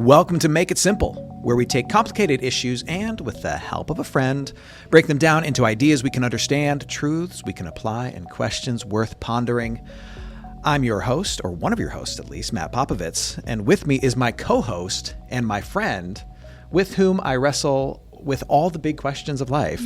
Welcome to Make It Simple, where we take complicated issues and, with the help of a friend, break them down into ideas we can understand, truths we can apply, and questions worth pondering. I'm your host, or one of your hosts at least, Matt Popovits, and with me is my co-host and my friend, with whom I wrestle with all the big questions of life,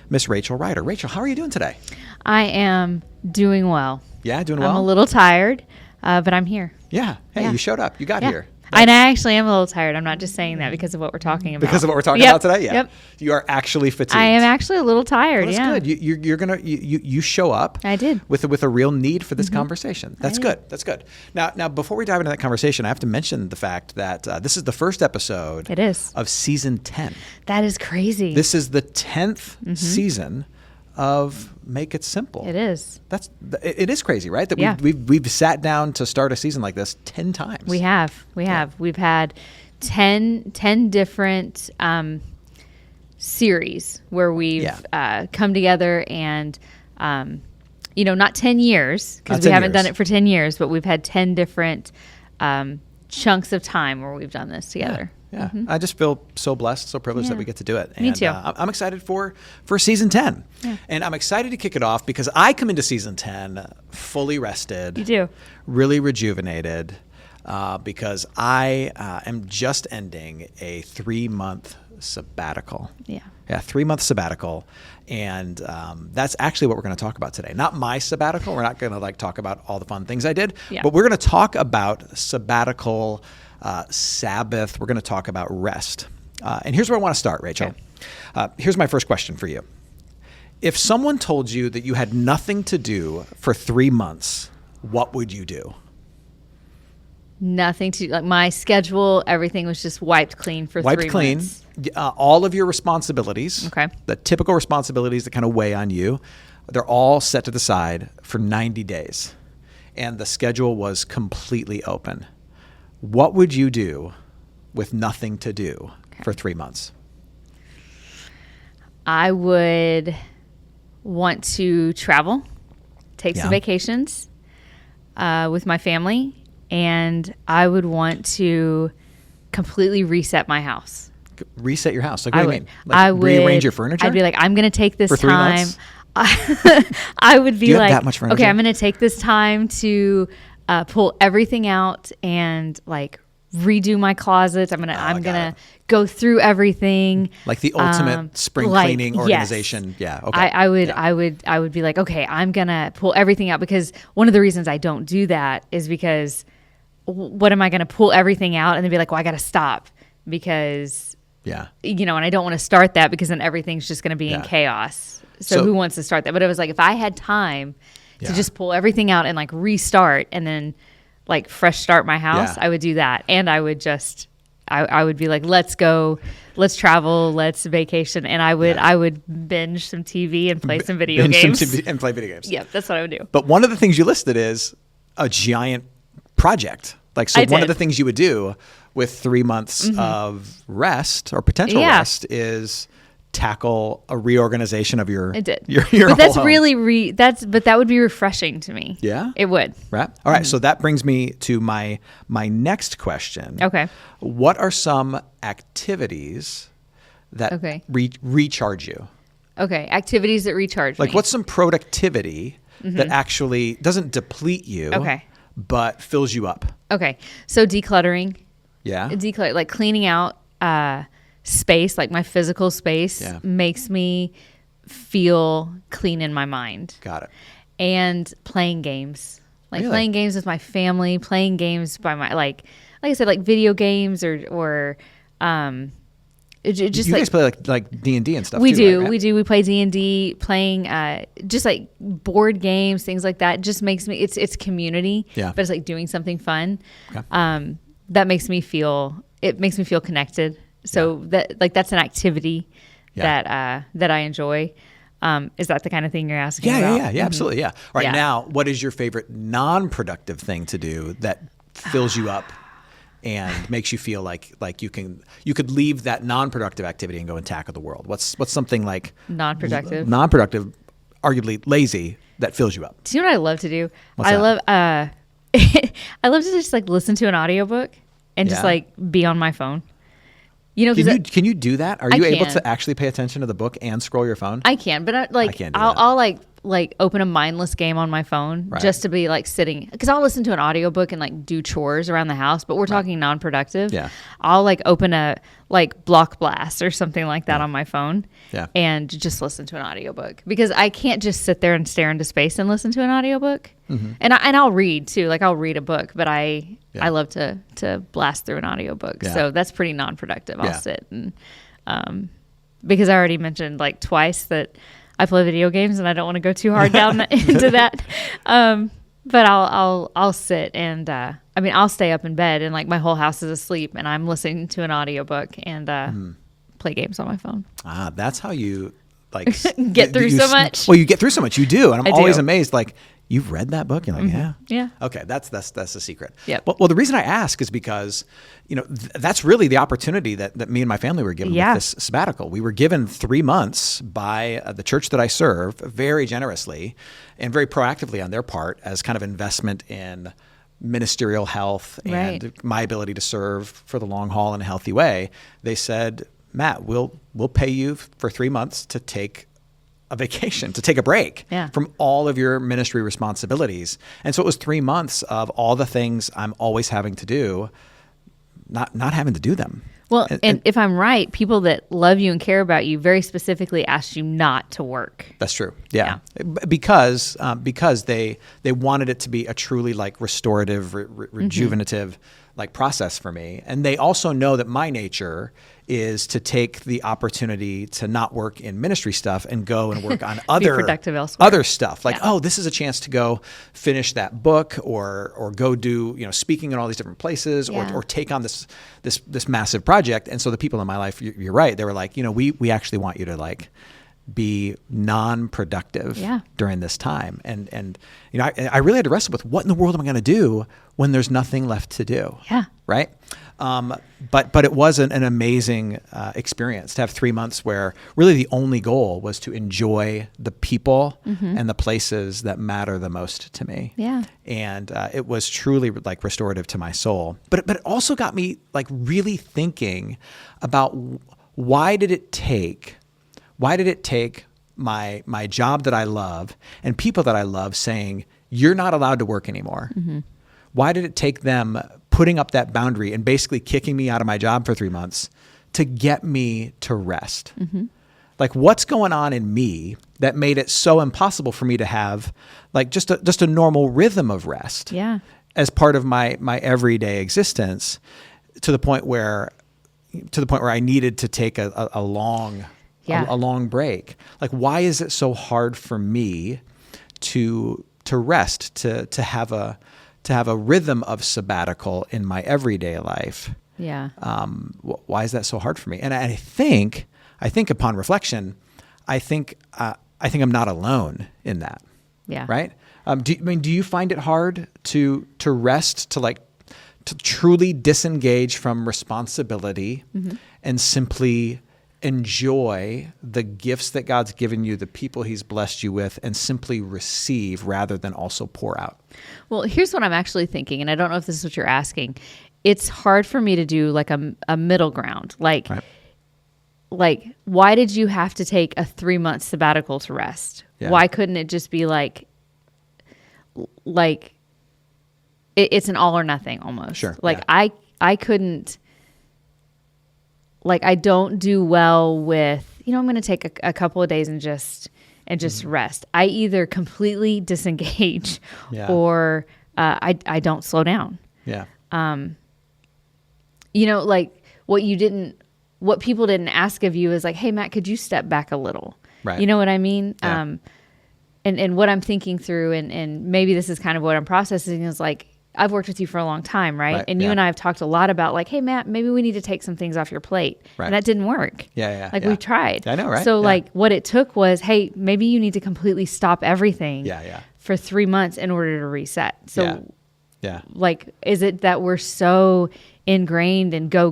Miss Rachel Ryder. Rachel, how are you doing today? I am doing well. Yeah, doing well? I'm a little tired, but I'm here. Yeah. Hey, Yeah. You showed up. You got here. And I actually am a little tired. I'm not just saying that because of what we're talking about. Because of what we're talking about today? Yeah. Yep. You are actually fatigued. I am actually a little tired. Well, that's good. You're gonna you show up. I did. With a real need for this conversation. That's good. That's good. Now before we dive into that conversation, I have to mention the fact that this is the first episode. It is. Of season 10. That is crazy. This is the 10th season of Make It Simple. It is. It is crazy, right? That Yeah. we've sat down to start a season like this 10 times. We have. We've had 10 different series where we've come together and, not 10 years, because we haven't done it for 10 years, but we've had 10 different chunks of time where we've done this together. Yeah. I just feel so blessed, so privileged that we get to do it. Me And, too. I'm excited for season 10. Yeah. And I'm excited to kick it off because I come into season 10 fully rested. You do. Really rejuvenated because I am just ending a 3-month sabbatical. Yeah. Yeah, 3-month sabbatical. And that's actually what we're going to talk about today. Not my sabbatical. We're not going to talk about all the fun things I did. Yeah. But we're going to talk about sabbatical, Sabbath. We're going to talk about rest. And here's where I want to start, Rachel. Okay. Here's my first question for you. If someone told you that you had nothing to do for 3 months, what would you do? Nothing to, my schedule, everything was just wiped clean for 3 months. Wiped clean. All of your responsibilities, Okay. the typical responsibilities that kind of weigh on you, they're all set to the side for 90 days. And the schedule was completely open. What would you do with nothing to do for 3 months? I would want to travel, take some vacations with my family, and I would want to completely reset my house. Reset your house? Like, what do you mean? I would rearrange your furniture? I'd be like, I'm going to take this for 3 time. months? I would be Do you have like, that much furniture? okay, I'm going to take this time to pull everything out and redo my closet. I'm gonna go through everything. Like the ultimate spring cleaning organization. Yes. Yeah. Okay. I would be like, okay, I'm gonna pull everything out, because one of the reasons I don't do that is because what am I gonna pull everything out and then be like, well, I gotta stop because and I don't want to start that because then everything's just gonna be in chaos. So who wants to start that? But it was like, if I had time to just pull everything out and restart and then fresh start my house, I would do that. And I would just, I would be like, let's go, let's travel, let's vacation. And I would binge some TV and play some video games. And play video games. Yep, that's what I would do. But one of the things you listed is a giant project. One of the things you would do with 3 months of rest or potential rest is tackle a reorganization of your your but that's home. really but that would be refreshing to me. Yeah, it would. Right. All right. So that brings me to my next question. Okay. What are some activities that recharge you? Okay, activities that recharge me. What's some productivity that actually doesn't deplete you, but fills you up? Okay, so decluttering. Yeah. Cleaning out space, my physical space, makes me feel clean in my mind. Got it. And playing games. Really? Playing games with my family, playing games by my like I said, video games or just you guys play like D&D and stuff. We too, do. right? We do. We play D&D, playing just board games, things like that. Just makes me it's community. Yeah. But it's doing something fun. Okay. That makes me feel connected. So that's an activity that I enjoy. Is that the kind of thing you're asking about? Yeah, absolutely. Yeah. All right. Yeah. Now, what is your favorite non-productive thing to do that fills you up and makes you feel like you could leave that non-productive activity and go and tackle the world? What's something non-productive, arguably lazy, that fills you up? Do you know what I love to do? What's that? I love to just listen to an audiobook. and just like be on my phone. You know, can you do that? Are you able to actually pay attention to the book and scroll your phone? I can, but I'll like open a mindless game on my phone just to be like sitting, because I'll listen to an audiobook and like do chores around the house, but we're talking non-productive. Yeah. I'll like open a like Block Blast or something like that on my phone and just listen to an audiobook, because I can't just sit there and stare into space and listen to an audiobook. Mm-hmm. And I'll read too. Like I'll read a book, but I love to blast through an audiobook. Yeah. So that's pretty non-productive. I'll sit and because I already mentioned like twice that I play video games and I don't want to go too hard down into that. But I'll sit and I'll stay up in bed and like my whole house is asleep and I'm listening to an audiobook and play games on my phone. That's how you like get through so much. Well, you get through so much. You do. And I'm always amazed, like, you've read that book? You're like, yeah. Okay, that's the secret. Yep. Well, the reason I ask is because, you know, that's really the opportunity that me and my family were given with this sabbatical. We were given 3 months by the church that I serve very generously and very proactively on their part as kind of investment in ministerial health and my ability to serve for the long haul in a healthy way. They said, Matt, we'll pay you for 3 months to take a vacation, to take a break from all of your ministry responsibilities. And so it was 3 months of all the things I'm always having to do, not having to do them. Well, and if I'm right, people that love you and care about you very specifically asked you not to work. That's true. Yeah. Because they wanted it to be a truly like restorative, rejuvenative like process for me. And they also know that my nature is to take the opportunity to not work in ministry stuff and go and work on other stuff. Like, this is a chance to go finish that book or go do, you know, speaking in all these different places or take on this massive project. And so the people in my life, you're right. They were like, you know, we actually want you to like be non-productive during this time. And you know, I really had to wrestle with what in the world am I going to do when there's nothing left to do? Yeah. Right. But it was an amazing experience to have 3 months where really the only goal was to enjoy the people and the places that matter the most to me. Yeah. And it was truly like restorative to my soul. But it also got me like really thinking about why did it take my job that I love and people that I love saying, you're not allowed to work anymore? Mm-hmm. Why did it take them putting up that boundary and basically kicking me out of my job for 3 months to get me to rest? Mm-hmm. Like, what's going on in me that made it so impossible for me to have like just a normal rhythm of rest as part of my everyday existence to the point where I needed to take a long break? Like, why is it so hard for me to rest, to have a rhythm of sabbatical in my everyday life? Yeah. Why is that so hard for me? And I think upon reflection, I think I'm not alone in that. Yeah. Right. Do you find it hard to rest, to truly disengage from responsibility and simply enjoy the gifts that God's given you, the people he's blessed you with, and simply receive rather than also pour out? Well, here's what I'm actually thinking, and I don't know if this is what you're asking. It's hard for me to do like a middle ground. Like, why did you have to take a 3 month sabbatical to rest? Yeah. Why couldn't it just be like it's an all or nothing almost? Sure. Like I couldn't. Like, I don't do well with, I'm going to take a couple of days and just rest. I either completely disengage or I don't slow down. Yeah. Like what people didn't ask of you is like, hey, Matt, could you step back a little? Right. You know what I mean? Yeah. And what I'm thinking through and maybe this is kind of what I'm processing is like, I've worked with you for a long time, right? And you and I have talked a lot about like, hey, Matt, maybe we need to take some things off your plate. Right. And that didn't work. We tried. I know, right? So like what it took was, hey, maybe you need to completely stop everything for 3 months in order to reset. So like, is it that we're so ingrained in go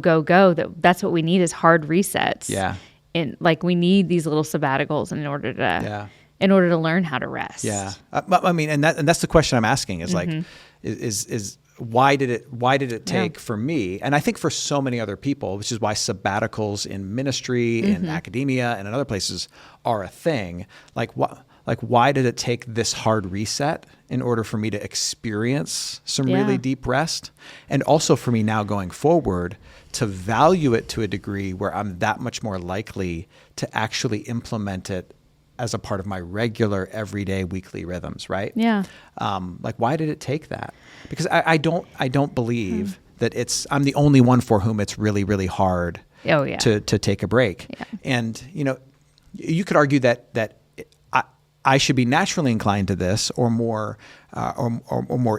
that's what we need is hard resets? Yeah. And like we need these little sabbaticals in order to learn how to rest. Yeah. I mean, and that's the question I'm asking is like, is why did it take for me, and I think for so many other people, which is why sabbaticals in ministry, in academia, and in other places are a thing. Why did it take this hard reset in order for me to experience some really deep rest? And also for me now going forward to value it to a degree where I'm that much more likely to actually implement it as a part of my regular, everyday, weekly rhythms, right? Yeah. Why did it take that? Because I don't believe that I'm the only one for whom it's really, really hard to take a break. Yeah. And, you could argue that I should be naturally inclined to this or more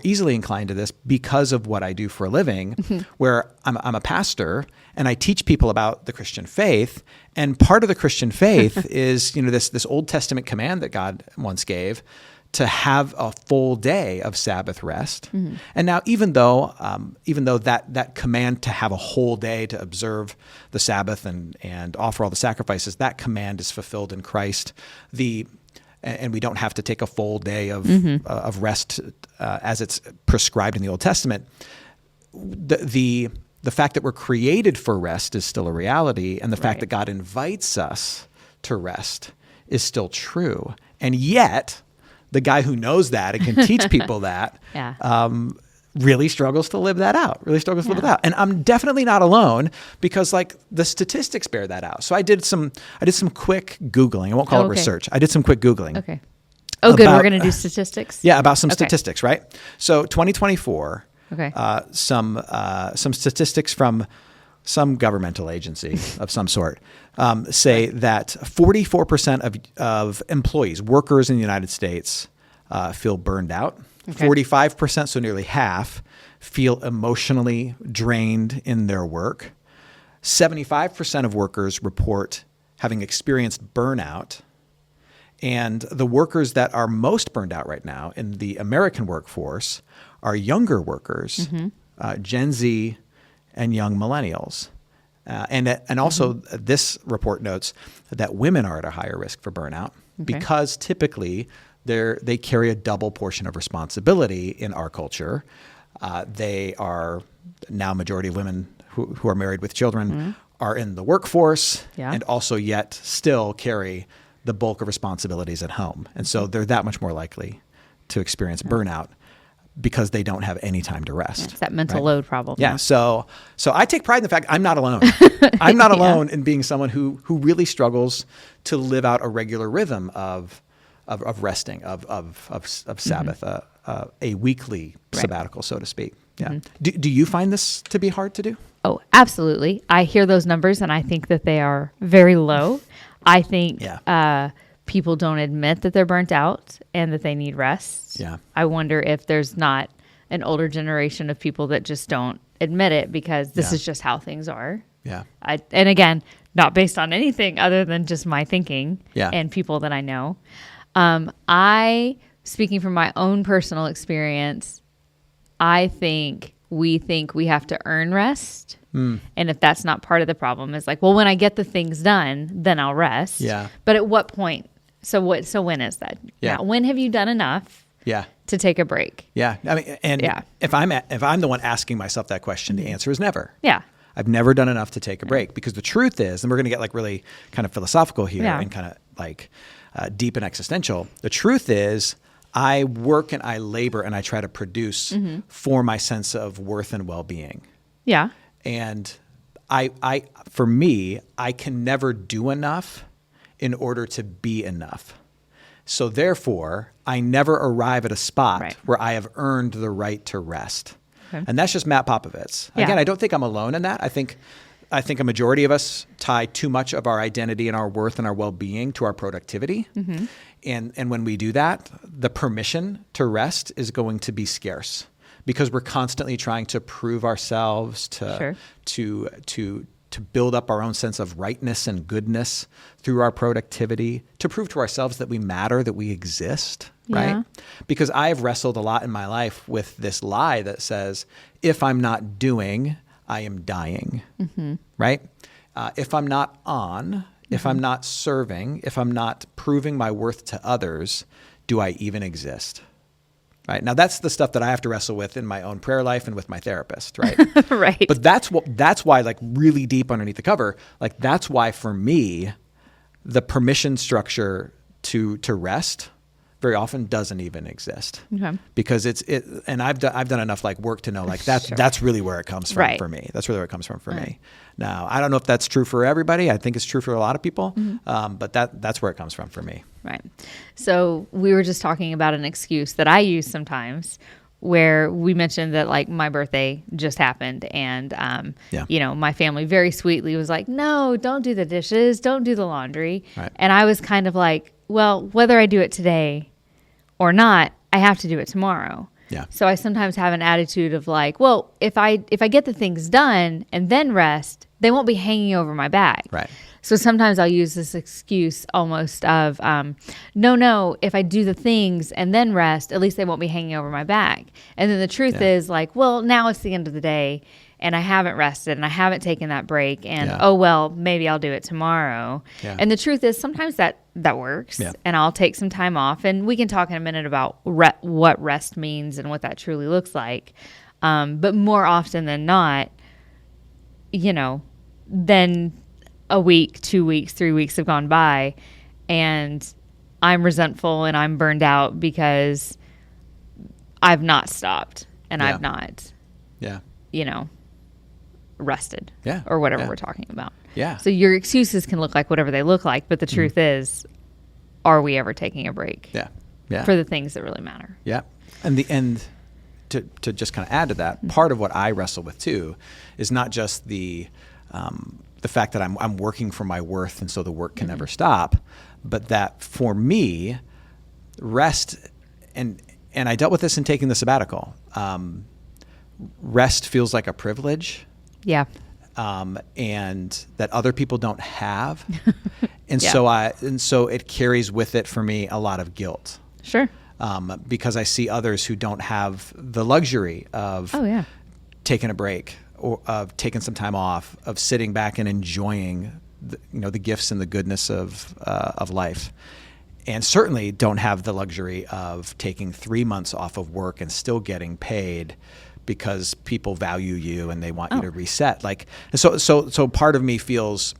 easily inclined to this because of what I do for a living, where I'm a pastor and I teach people about the Christian faith. And part of the Christian faith is, this Old Testament command that God once gave to have a full day of Sabbath rest. Mm-hmm. And now, even though that command to have a whole day to observe the Sabbath and offer all the sacrifices, that command is fulfilled in Christ. And we don't have to take a full day of rest as it's prescribed in the Old Testament. The fact that we're created for rest is still a reality, and the fact that God invites us to rest is still true. And yet, the guy who knows that and can teach people that really struggles to live that out, And I'm definitely not alone because the statistics bear that out. So I did some quick Googling. I won't call it research. I did some quick Googling. Okay. Oh, good. We're going to do statistics? Yeah, about some statistics, right? So 2024, some statistics from some governmental agency of some sort say that 44% of employees, workers in the United States, feel burned out. 45%, so nearly half, feel emotionally drained in their work. 75% of workers report having experienced burnout. And the workers that are most burned out right now in the American workforce are younger workers, Gen Z and young millennials. And also this report notes that women are at a higher risk for burnout because typically they carry a double portion of responsibility in our culture. They are now majority of women who are married with children are in the workforce and also yet still carry the bulk of responsibilities at home. And so they're that much more likely to experience burnout because they don't have any time to rest. It's that mental load problem. Yeah. So I take pride in the fact I'm not alone. I'm not alone in being someone who really struggles to live out a regular rhythm of resting, of Sabbath, a weekly sabbatical, so to speak. Yeah. Do you find this to be hard to do? Oh, absolutely. I hear those numbers and I think that they are very low. I think people don't admit that they're burnt out and that they need rest. Yeah. I wonder if there's not an older generation of people that just don't admit it because this is just how things are. Yeah. And again, not based on anything other than just my thinking and people that I know. Speaking from my own personal experience, I think we have to earn rest. And if that's not part of the problem, it's when I get the things done, then I'll rest. Yeah. But at what point? So when is that? Yeah. Now, when have you done enough to take a break? Yeah. I mean, if I'm the one asking myself that question, the answer is never. Yeah. I've never done enough to take a break because the truth is, and we're going to get really kind of philosophical here and kind of deep and existential. The truth is I work and I labor and I try to produce for my sense of worth and well-being. Yeah. And for me, I can never do enough in order to be enough. So therefore, I never arrive at a spot where I have earned the right to rest. Okay. And that's just Matt Popovits. Again, I don't think I'm alone in that. I think a majority of us tie too much of our identity and our worth and our well-being to our productivity. And when we do that, the permission to rest is going to be scarce because we're constantly trying to prove ourselves, to build up our own sense of rightness and goodness through our productivity, to prove to ourselves that we matter, that we exist, right? Because I've wrestled a lot in my life with this lie that says, if I'm not doing, I am dying, right? If I'm not on, if I'm not serving, if I'm not proving my worth to others, do I even exist? Right. Now that's the stuff that I have to wrestle with in my own prayer life and with my therapist. Right. Right. But that's why, like, really deep underneath the cover, like, that's why for me, the permission structure to rest very often doesn't even exist. Okay. Because and I've done enough, like, work to know, like, that's really where it comes from for me. That's really where it comes from for me. Now, I don't know if that's true for everybody. I think it's true for a lot of people. But that's where it comes from for me. Right. So we were just talking about an excuse that I use sometimes, where we mentioned that, like, my birthday just happened, and you know, my family very sweetly was like, "No, don't do the dishes, don't do the laundry." Right. And I was kind of like, "Well, whether I do it today or not, I have to do it tomorrow." Yeah. So I sometimes have an attitude of like, well, if I get the things done and then rest, they won't be hanging over my back. Right. So sometimes I'll use this excuse almost of, no, if I do the things and then rest, at least they won't be hanging over my back. And then the truth is, like, well, now it's the end of the day and I haven't rested and I haven't taken that break, and oh, well, maybe I'll do it tomorrow. Yeah. And the truth is, sometimes that works, and I'll take some time off, and we can talk in a minute about what rest means and what that truly looks like. But more often than not, you know, then a week, 2 weeks, 3 weeks have gone by, and I'm resentful and I'm burned out because I've not stopped and I've not, you know, rested or whatever we're talking about. Yeah. So your excuses can look like whatever they look like, but the truth is, are we ever taking a break? For the things that really matter? Yeah. And to just kind of add to that, part of what I wrestle with too is not just the fact that I'm working for my worth and so the work can never stop, but that for me, rest, and I dealt with this in taking the sabbatical, rest feels like a privilege. Yeah. And that other people don't have. And so it carries with it for me a lot of guilt. Sure. Because I see others who don't have the luxury of taking a break, or of taking some time off, of sitting back and enjoying the gifts and the goodness of life. And certainly don't have the luxury of taking 3 months off of work and still getting paid because people value you and they want you to reset. Like, so part of me feels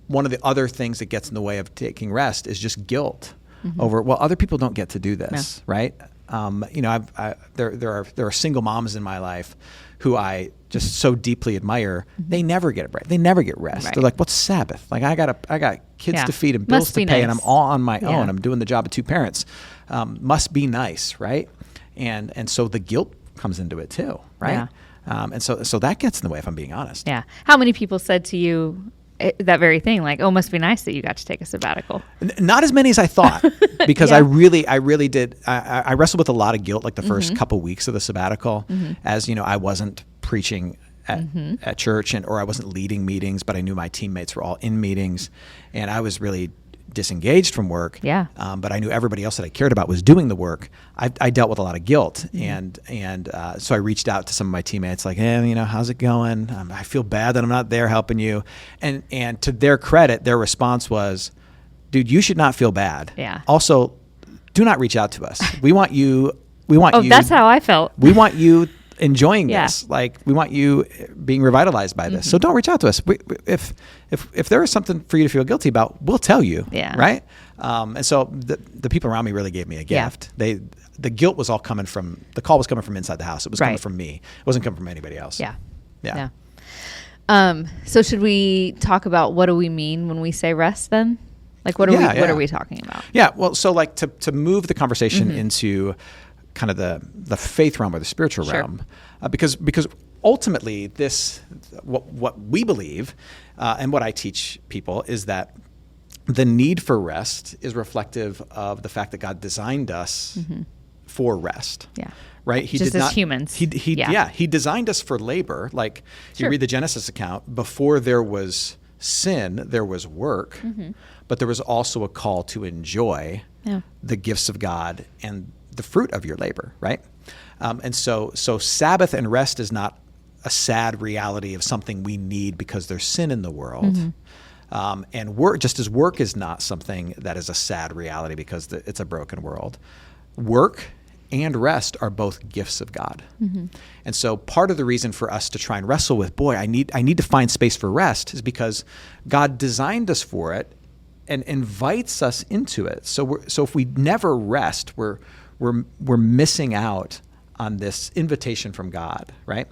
one of the other things that gets in the way of taking rest is just guilt over, well, other people don't get to do this, right? There are single moms in my life who I just so deeply admire. They never get a break. They never get rest. Right. They're like, what's Sabbath? Like, I got kids to feed and bills to pay, and I'm all on my own. I'm doing the job of two parents. Must be nice, right? And so the guilt comes into it too, right? And so that gets in the way, if I'm being honest. Yeah. How many people said to you that very thing, like, oh, must be nice that you got to take a sabbatical? Not as many as I thought, because I really did. I wrestled with a lot of guilt, like the first couple weeks of the sabbatical, as I wasn't preaching at church, or I wasn't leading meetings, but I knew my teammates were all in meetings, and I was really disengaged from work. Yeah. But I knew everybody else that I cared about was doing the work. I dealt with a lot of guilt, and so I reached out to some of my teammates, like, hey, how's it going? I feel bad that I'm not there helping you. And to their credit, their response was, dude, you should not feel bad. Yeah. Also, do not reach out to us. We want you. That's how I felt. We want you enjoying this. Like, we want you being revitalized by this. So don't reach out to us. If there is something for you to feel guilty about, we'll tell you. Yeah. Right. And so the people around me really gave me a gift. Yeah. The guilt was all coming from, the call was coming from inside the house. It was coming from me. It wasn't coming from anybody else. Yeah. Yeah. So should we talk about what do we mean when we say rest then? Like, what are we talking about? Yeah. Well, so like to move the conversation into kind of the faith realm or the spiritual realm, because ultimately what we believe and what I teach people is that the need for rest is reflective of the fact that God designed us for rest. Yeah. Right? He just did as not, humans. He designed us for labor. Like, you read the Genesis account, before there was sin, there was work, but there was also a call to enjoy the gifts of God and the fruit of your labor, right? And so Sabbath and rest is not a sad reality of something we need because there's sin in the world. And work, just as work is not something that is a sad reality because it's a broken world. Work and rest are both gifts of God. And so part of the reason for us to try and wrestle with, boy, I need to find space for rest, is because God designed us for it and invites us into it. So if we never rest, we're missing out on this invitation from God, right?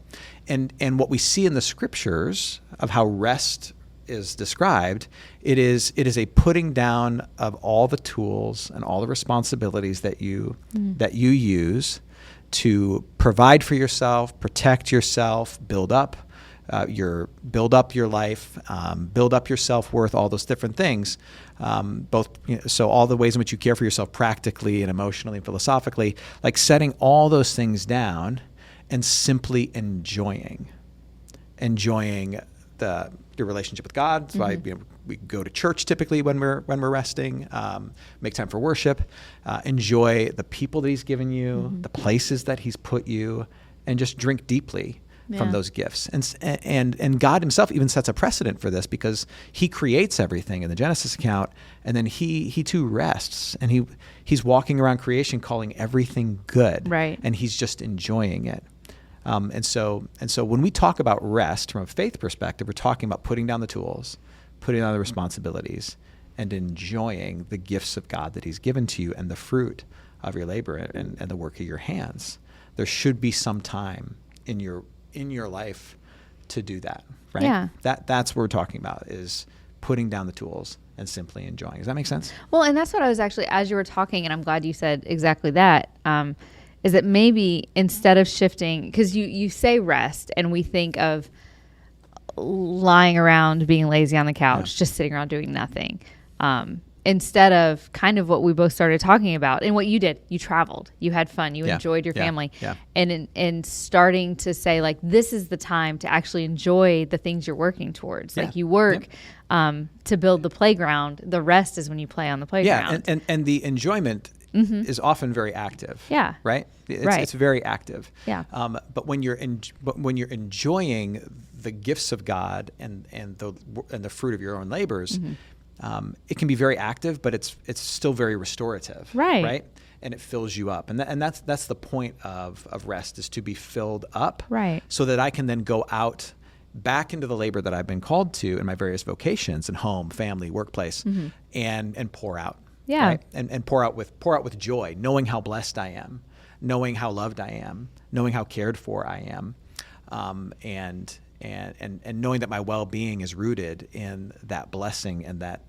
And what we see in the scriptures of how rest is described, it is a putting down of all the tools and all the responsibilities that you use to provide for yourself, protect yourself, build up your life, build up your self-worth, all those different things. So all the ways in which you care for yourself practically and emotionally and philosophically, like setting all those things down and simply enjoying your relationship with God. So we go to church typically when we're resting, make time for worship, enjoy the people that He's given you, the places that He's put you, and just drink deeply from those gifts. And God Himself even sets a precedent for this, because He creates everything in the Genesis account, and then He too rests, and He's walking around creation calling everything good, right? And He's just enjoying it. And so when we talk about rest from a faith perspective, we're talking about putting down the tools, putting down the responsibilities, and enjoying the gifts of God that He's given to you and the fruit of your labor and the work of your hands. There should be some time in your life to do that, right? Yeah. That's what we're talking about, is putting down the tools and simply enjoying. Does that make sense? Well, and that's what I was actually, as you were talking, and I'm glad you said exactly that, is that maybe instead of shifting, because you say rest and we think of lying around, being lazy on the couch, just sitting around doing nothing. Instead of kind of what we both started talking about, and what you did, you traveled, you had fun, you enjoyed your family, and in starting to say, like, this is the time to actually enjoy the things you're working towards. Like, you work to build the playground. The rest is when you play on the playground. Yeah, and the enjoyment is often very active. Yeah. Right? It's very active. Yeah. But when you're enjoying the gifts of God and the fruit of your own labors, it can be very active, but it's still very restorative. Right? And it fills you up. And that's the point of rest, is to be filled up. Right. So that I can then go out back into the labor that I've been called to in my various vocations, in home, family, workplace, and pour out. Yeah. Right? And pour out with joy, knowing how blessed I am, knowing how loved I am, knowing how cared for I am, and knowing that my well-being is rooted in that blessing and that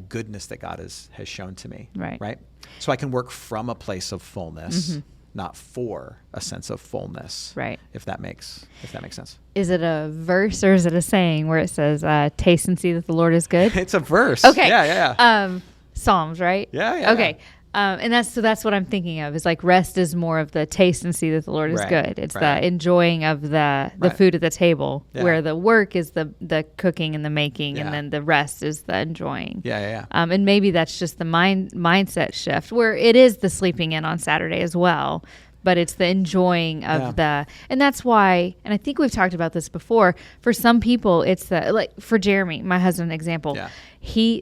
goodness that God has shown to me. Right. So I can work from a place of fullness, not for a sense of fullness. Right. If that makes sense. Is it a verse or is it a saying where it says, "Taste and see that the Lord is good"? It's a verse. Okay. Yeah. Psalms, right? Yeah. Okay. And that's what I'm thinking of, is like rest is more of the taste and see that the Lord is good. It's the enjoying of the food at the table, where the work is the cooking and the making, and then the rest is the enjoying. Yeah. And maybe that's just the mindset shift, where it is the sleeping in on Saturday as well, but it's the enjoying of and that's why, and I think we've talked about this before, for some people, it's like for Jeremy, my husband, example,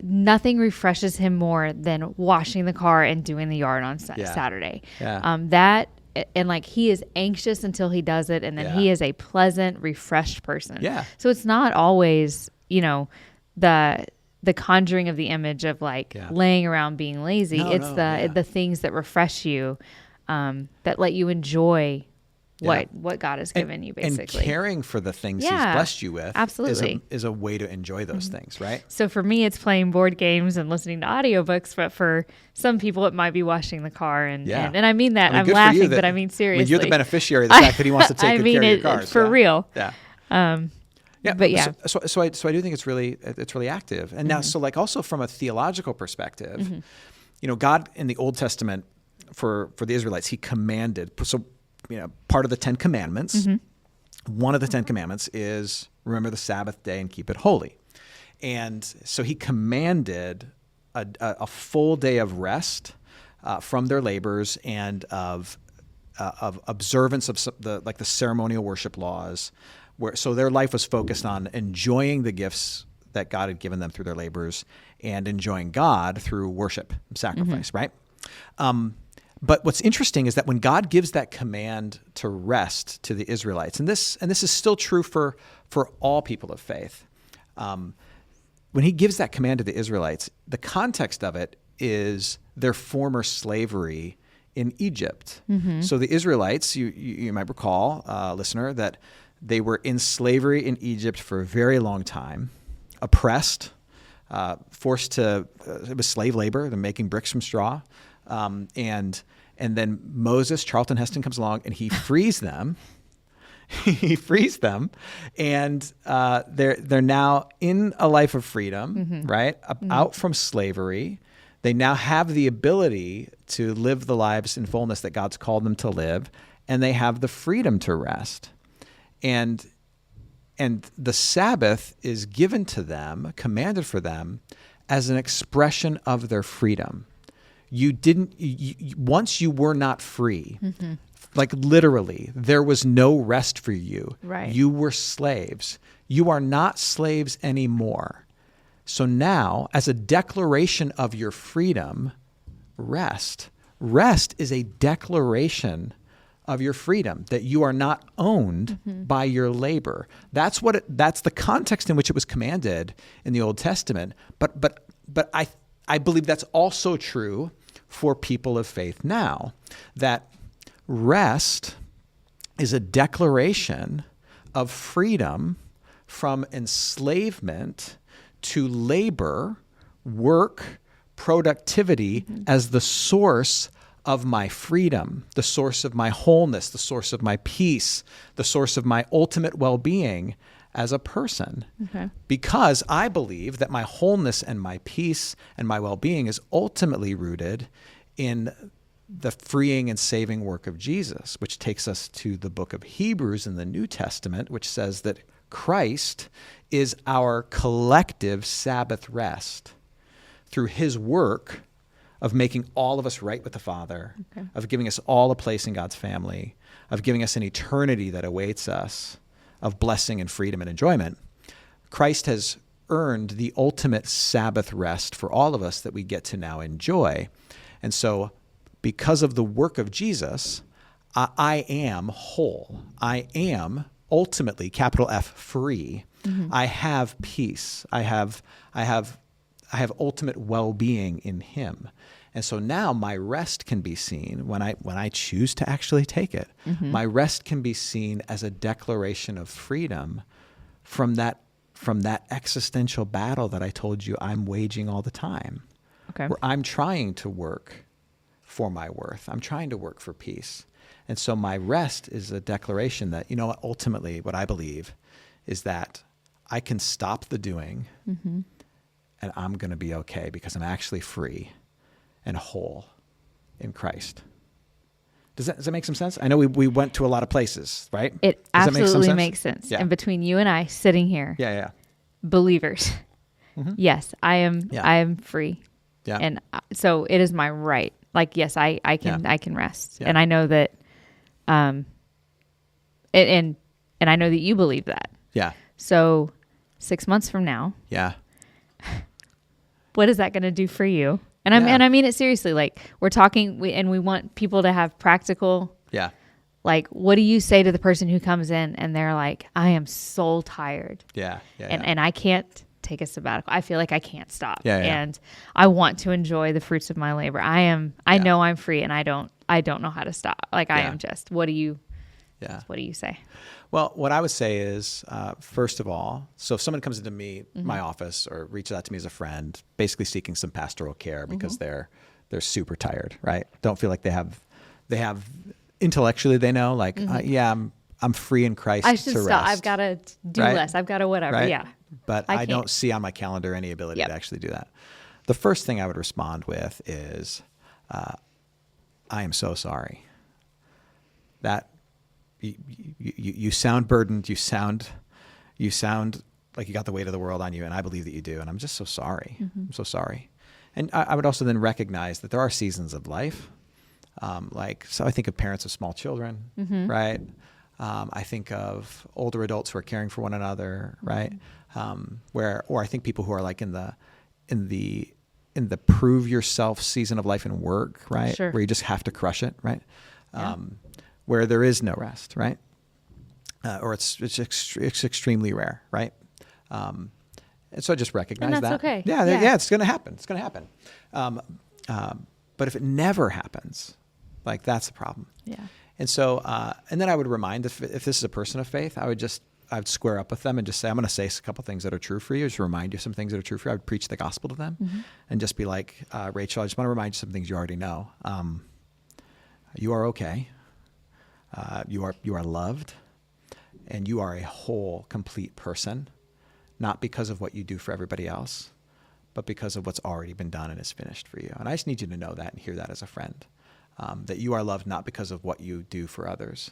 nothing refreshes him more than washing the car and doing the yard on Saturday. That, and like, he is anxious until he does it, and then he is a pleasant, refreshed person. So it's not always, the conjuring of the image of like laying around being lazy. It's the things that refresh you, that let you enjoy what God has given you, basically. And caring for the things He's blessed you with absolutely is a way to enjoy those things, right? So for me, it's playing board games and listening to audiobooks, but for some people, it might be washing the car. And I mean that. I'm laughing, but I mean seriously. You're the beneficiary of the fact that He wants to take good care of your cars. For real. Yeah. But So I do think it's really active. And now, so like also from a theological perspective, God in the Old Testament, for the Israelites, He commanded, so part of the 10 Commandments, one of the 10 Commandments is remember the Sabbath day and keep it holy. And so He commanded a full day of rest from their labors and of observance of the ceremonial worship laws, so their life was focused on enjoying the gifts that God had given them through their labors and enjoying God through worship and sacrifice, right? But what's interesting is that when God gives that command to rest to the Israelites, and this is still true for all people of faith, when he gives that command to the Israelites, the context of it is their former slavery in Egypt. Mm-hmm. So the Israelites, you might recall, listener, that they were in slavery in Egypt for a very long time, oppressed, forced to, it was slave labor, they're making bricks from straw. And then Moses, Charlton Heston, comes along and he frees them. He frees them, and they're now in a life of freedom, mm-hmm. right? Mm-hmm. Out from slavery. They now have the ability to live the lives in fullness that God's called them to live, and they have the freedom to rest. And the Sabbath is given to them, commanded for them, as an expression of their freedom. Once you were not free, mm-hmm. like literally, there was no rest for you. Right. You were slaves. You are not slaves anymore. So now, as a declaration of your freedom, rest. Rest is a declaration of your freedom, that you are not owned mm-hmm. by your labor. That's the context in which it was commanded in the Old Testament. But I believe that's also true for people of faith now, that rest is a declaration of freedom from enslavement to labor, work, productivity mm-hmm. as the source of my freedom, the source of my wholeness, the source of my peace, the source of my ultimate well-being as a person. Okay. Because I believe that my wholeness and my peace and my well-being is ultimately rooted in the freeing and saving work of Jesus, which takes us to the book of Hebrews in the New Testament, which says that Christ is our collective Sabbath rest through his work of making all of us right with the Father, okay. of giving us all a place in God's family, of giving us an eternity that awaits us, of blessing and freedom and enjoyment. Christ has earned the ultimate Sabbath rest for all of us that we get to now enjoy. And so because of the work of Jesus, I am whole. I am ultimately, capital F, free. Mm-hmm. I have peace. I have ultimate well-being in him. And so now my rest can be seen when I choose to actually take it. Mm-hmm. My rest can be seen as a declaration of freedom from that existential battle that I told you I'm waging all the time. Okay. Where I'm trying to work for my worth. I'm trying to work for peace. And so my rest is a declaration that, ultimately what I believe is that I can stop the doing mm-hmm. and I'm going to be okay because I'm actually free and whole in Christ. Does that make some sense? I know we went to a lot of places, right? It absolutely makes sense. Yeah. And between you and I sitting here, believers, mm-hmm. yes, I am free. Yeah. And so it is my right. Like, yes, I can rest. Yeah. And I know that, and I know that you believe that. Yeah. So 6 months from now, what is that going to do for you? And I mean it seriously. Like, we're talking, we want people to have practical. Yeah. Like, what do you say to the person who comes in and they're like, I am so tired. Yeah. And I can't take a sabbatical. I feel like I can't stop. And I want to enjoy the fruits of my labor. I know I'm free and I don't know how to stop. Like, I am just, what do you say? Well, what I would say is, first of all, so if someone comes into me, mm-hmm. my office, or reaches out to me as a friend, basically seeking some pastoral care because mm-hmm. they're super tired, right? Don't feel like they have intellectually, they know, like, mm-hmm. I'm free in Christ to rest. I should stop. I've got to do less. I've got to whatever. Right? Yeah. But I don't see on my calendar any ability to actually do that. The first thing I would respond with is, I am so sorry. That you sound burdened. You sound like you got the weight of the world on you, and I believe that you do. And I'm just so sorry. Mm-hmm. I'm so sorry. And I would also then recognize that there are seasons of life. So I think of parents of small children, mm-hmm. right? I think of older adults who are caring for one another, right? Mm-hmm. Or I think people who are like in the in the prove yourself season of life and work, right? Sure. Where you just have to crush it, right? Yeah. Where there is no rest, right? Or it's extremely rare, right? And so just recognize and that's that. Okay. Yeah, it's going to happen. It's going to happen. But if it never happens, like that's the problem. Yeah. And so, and then I would remind if this is a person of faith, I'd square up with them and just say, I'm going to say a couple things that are true for you. Just remind you some things that are true for you. I would preach the gospel to them and just be like, Rachel, I just want to remind you some things you already know. You are okay. You are loved, and you are a whole, complete person, not because of what you do for everybody else, but because of what's already been done and is finished for you. And I just need you to know that and hear that as a friend, that you are loved not because of what you do for others,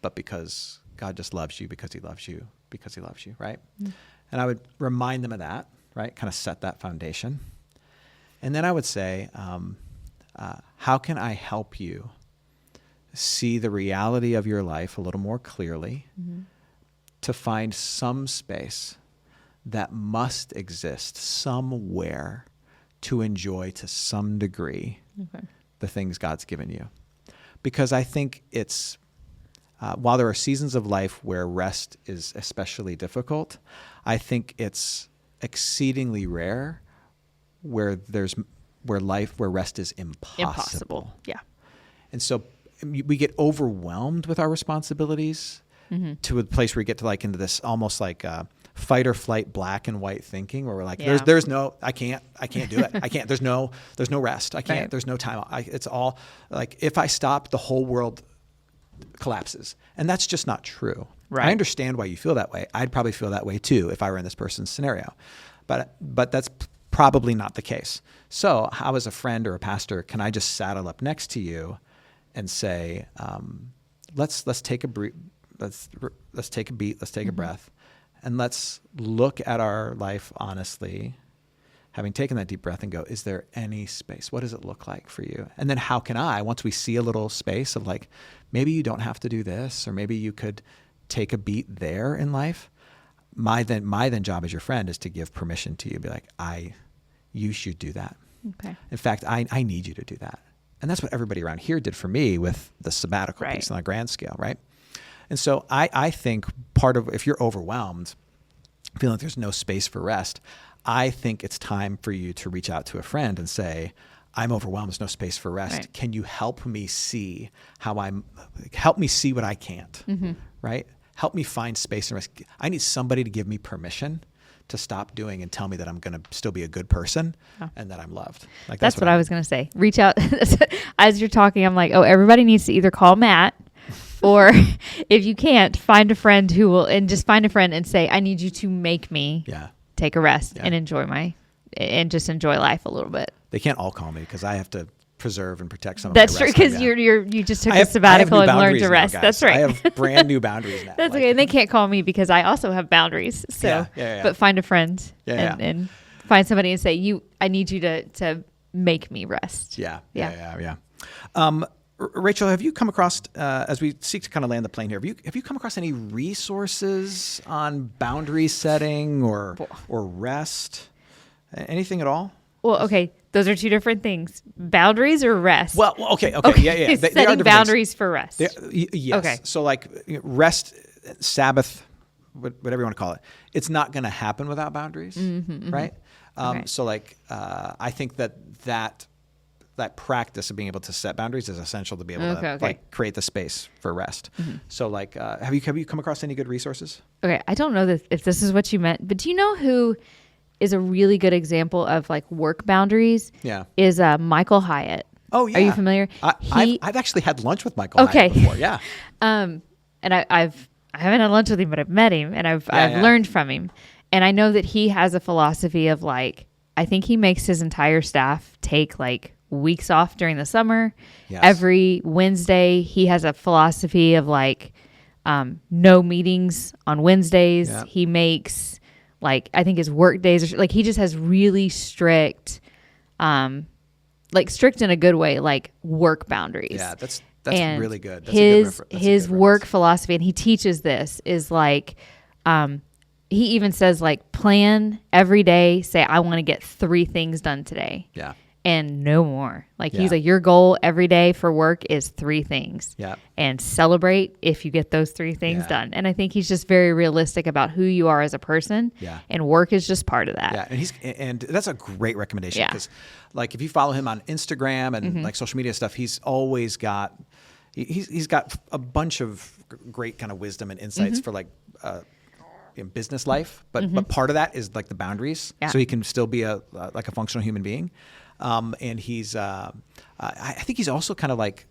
but because God just loves you because he loves you, right? Mm. And I would remind them of that, right? Kind of set that foundation. And then I would say, how can I help you see the reality of your life a little more clearly to find some space that must exist somewhere to enjoy to some degree the things God's given you? Because I think it's, while there are seasons of life where rest is especially difficult, I think it's exceedingly rare where rest is impossible. Yeah. And so we get overwhelmed with our responsibilities to a place where we get to like into this almost like fight or flight, black and white thinking, where we're like, there's no, I can't do it. I can't. There's no rest. I can't. Right. There's no time. It's all like if I stop, the whole world collapses, and that's just not true. Right. I understand why you feel that way. I'd probably feel that way too if I were in this person's scenario, but that's probably not the case. So how, as a friend or a pastor, can I just saddle up next to you and say, let's take a breath, let's take a beat, let's take a breath, and let's look at our life honestly, having taken that deep breath, and go, is there any space? What does it look like for you? And then how can I, once we see a little space of like, maybe you don't have to do this, or maybe you could take a beat there in life. My then job as your friend is to give permission to you, be like, you should do that. Okay. In fact, I need you to do that. And that's what everybody around here did for me with the sabbatical piece on a grand scale, right? And so I think part of, if you're overwhelmed, feeling like there's no space for rest, I think it's time for you to reach out to a friend and say, I'm overwhelmed, there's no space for rest. Right. Can you help me see help me see what I can't, right? Help me find space and rest. I need somebody to give me permission to stop doing and tell me that I'm going to still be a good person and that I'm loved. Like that's what I was going to say. Reach out. As you're talking, I'm like, everybody needs to either call Matt or if you can't, find a friend and say, I need you to make me take a rest and just enjoy life a little bit. They can't all call me because I have to preserve and protect some of That's my true, because you just took a sabbatical and learned to rest. Now, that's right. I have brand new boundaries now. That's okay. And they can't call me because I also have boundaries. So, but find a friend and find somebody and say, I need you to make me rest. Yeah. Rachel, have you come across, as we seek to kind of land the plane here, have you come across any resources on boundary setting or rest? Anything at all? Well, okay. Those are two different things. Boundaries or rest? Well, okay. Yeah. Setting boundaries for rest. Yes. Okay. So like rest, Sabbath, whatever you want to call it, it's not going to happen without boundaries, right? So like, I think that practice of being able to set boundaries is essential to be able to like create the space for rest. So like, have you come across any good resources? Okay. I don't know if this is what you meant, but do you know who is a really good example of like work boundaries? Yeah. Is Michael Hyatt. Oh yeah. Are you familiar? I've actually had lunch with Michael Hyatt before. Yeah. And I haven't had lunch with him, but I've met him and I've learned from him. And I know that he has a philosophy of like, I think he makes his entire staff take like weeks off during the summer. Yes. Every Wednesday, he has a philosophy of like, no meetings on Wednesdays. Yeah. He makes like, I think his work days are like, he just has really strict, like strict in a good way, like work boundaries. Yeah, that's and really good. That's his work philosophy, and he teaches this, is like, he even says like plan every day. Say, I want to get 3 things done today. Yeah. And no more. Like he's like, your goal every day for work is 3 things. Yeah. And celebrate if you get those 3 things done. And I think he's just very realistic about who you are as a person. Yeah. And work is just part of that. Yeah. And that's a great recommendation because like if you follow him on Instagram and like social media stuff, he's always got he's got a bunch of great kind of wisdom and insights for like in business life, but part of that is like the boundaries, so he can still be a functional human being. And he's, I think he's also kind of like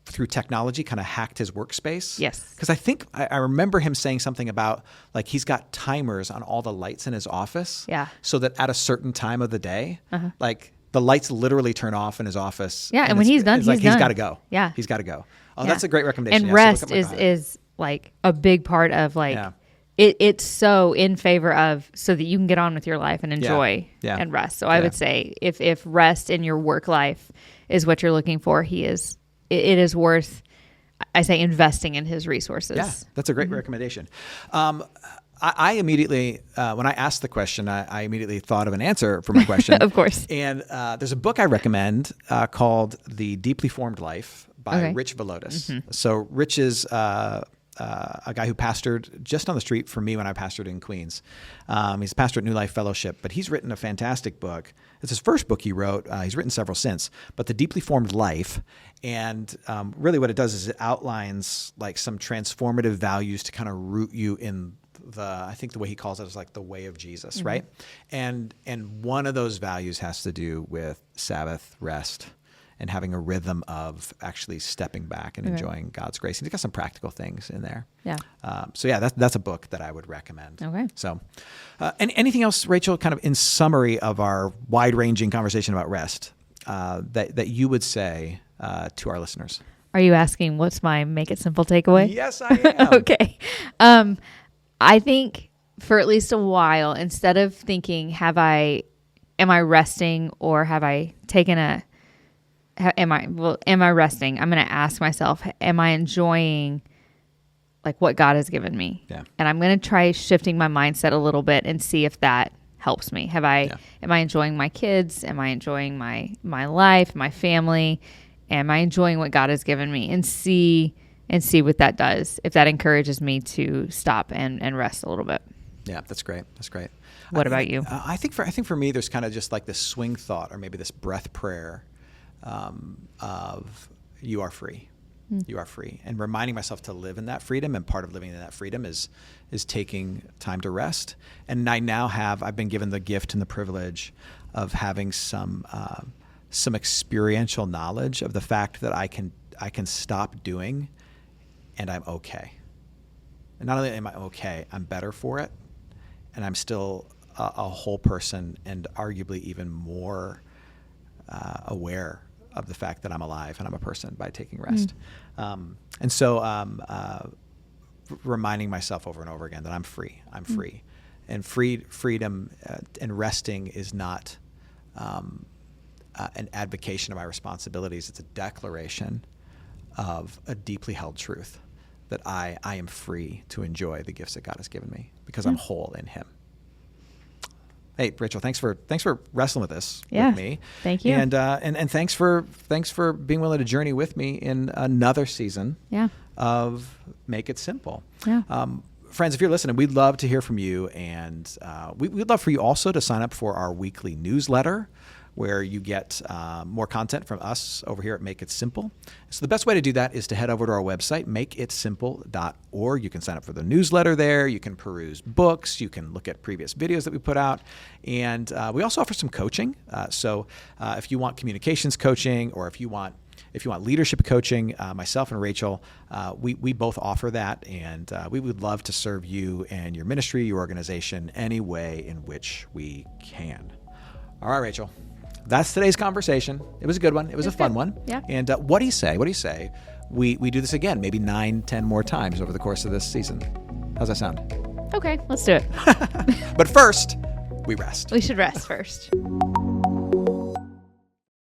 through technology, kind of hacked his workspace. Yes. Because I think I remember him saying something about like he's got timers on all the lights in his office. Yeah. So that at a certain time of the day, like the lights literally turn off in his office. Yeah. And when he's done, he's got to go. Yeah. He's got to go. Oh, that's a great recommendation. And rest is like a big part of like, it's so in favor of so that you can get on with your life and enjoy and rest. So I would say if rest in your work life is what you're looking for, it is worth, I say, investing in his resources. Yeah, that's a great recommendation. I immediately, when I asked the question, I immediately thought of an answer for my question. Of course. And there's a book I recommend called The Deeply Formed Life by Rich Villodas. So Rich is a guy who pastored just on the street from me when I pastored in Queens. He's a pastor at New Life Fellowship, but he's written a fantastic book. It's his first book he wrote. He's written several since, but The Deeply Formed Life. And really what it does is it outlines like some transformative values to kind of root you in I think the way he calls it is like the way of Jesus, right? And one of those values has to do with Sabbath rest and having a rhythm of actually stepping back and enjoying God's grace. And he's got some practical things in there. Yeah. That's a book that I would recommend. Okay. So, and anything else, Rachel, kind of in summary of our wide-ranging conversation about rest, that you would say to our listeners? Are you asking what's my make it simple takeaway? Yes, I am. Okay. I think for at least a while, instead of thinking, am I resting or have I taken am I resting? I'm going to ask myself, am I enjoying like what God has given me? Yeah. And I'm going to try shifting my mindset a little bit and see if that helps me. Am I enjoying my kids? Am I enjoying my life, my family? Am I enjoying what God has given me? And see what that does, if that encourages me to stop and rest a little bit. Yeah, that's great. That's great. What about you? I think for me, there's kind of just like this swing thought or maybe this breath prayer of you are free. You are free. And reminding myself to live in that freedom, and part of living in that freedom is taking time to rest. And I've been given the gift and the privilege of having some experiential knowledge of the fact that I can stop doing and I'm okay. And not only am I okay, I'm better for it. And I'm still a whole person and arguably even more aware of the fact that I'm alive and I'm a person by taking rest. And so reminding myself over and over again that I'm free. I'm free. And freedom and resting is not an advocation of my responsibilities. It's a declaration of a deeply held truth that I am free to enjoy the gifts that God has given me because I'm whole in Him. Hey, Rachel, thanks for wrestling with this with me. Thank you. And thanks for being willing to journey with me in another season of Make It Simple. Yeah. Friends, if you're listening, we'd love to hear from you, and we'd love for you also to sign up for our weekly newsletter, where you get more content from us over here at Make It Simple. So the best way to do that is to head over to our website, makeitsimple.org. You can sign up for the newsletter there. You can peruse books. You can look at previous videos that we put out. And we also offer some coaching. So if you want communications coaching, or if you want leadership coaching, myself and Rachel, we both offer that. And we would love to serve you and your ministry, your organization, any way in which we can. All right, Rachel. That's today's conversation. It was a good one. It was a fun one. Yeah. And what do you say? We do this again, maybe 9-10 more times over the course of this season. How's that sound? Okay, let's do it. But first, we rest. We should rest first.